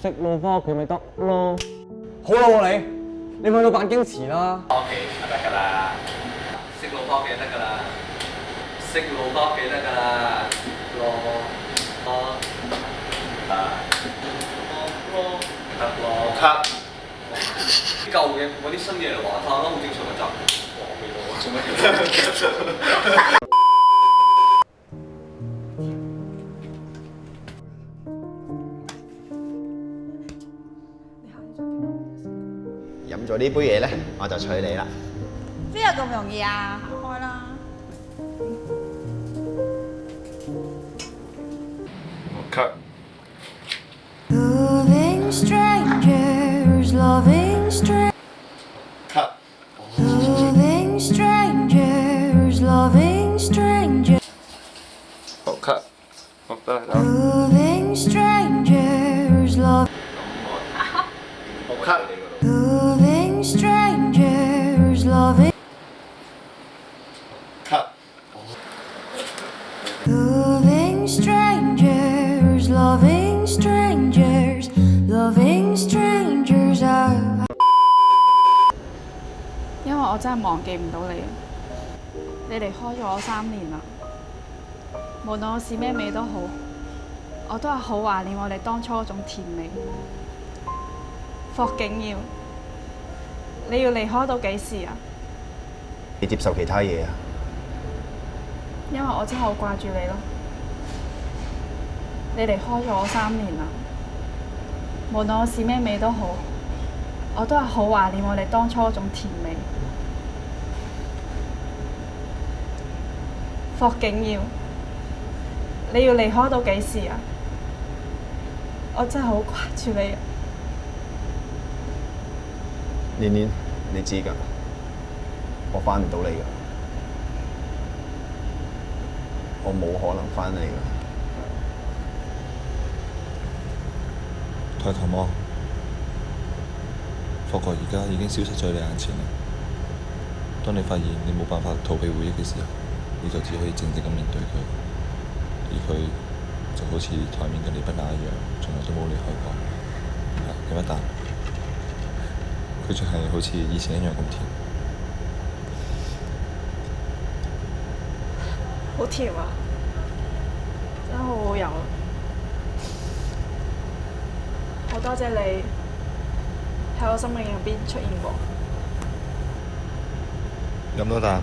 食路翻屋企咪得咯。好啦喎你去到扮矜持啦。翻屋企就得㗎啦，識路翻屋企就得㗎啦，識路翻屋企得㗎啦，咯得咯，cut。舊嘅揾啲新嘢嚟玩翻咯，好正常嘅集。哇！未到我做乜嘢？飲咗呢杯嘢咧，我就娶你啦。邊有咁容易啊？行開啦！ cut。 Loving strangers, loving strangers, cut。 loving strangers, loving strangers, 好 cut。好得啦， loving strangers, love, 好 cut。 loving strangers, loving, cut。 loving strangers, loving strangers, loving strangers are. 因為我真係忘記唔到你，你離開咗我3年啦。無論我試咩味都好，我都係好懷念我哋當初嗰種甜味。霍景耀，你要離開到幾時啊？你接受其他嘢啊？因為我真係好掛住你咯。你離開咗我3年啦，無論我試咩味都好，我都係好懷念我哋當初嗰種甜味。霍景耀，你要離開到幾時啊？我真係好掛住你啊！年年，你知㗎，我翻唔到嚟㗎，我冇可能翻嚟㗎。抬頭望，霍哥而家已經消失在你眼前啦。當你發現你冇辦法逃避回憶嘅時候，你就只可以靜靜咁面對佢，而佢就好似台面嘅利不雅一樣，從來都冇離開過。有一啖，佢仲係好似以前一樣咁甜。好甜啊！真係好好飲。好多謝你喺我生命入邊出現過。飲多啖。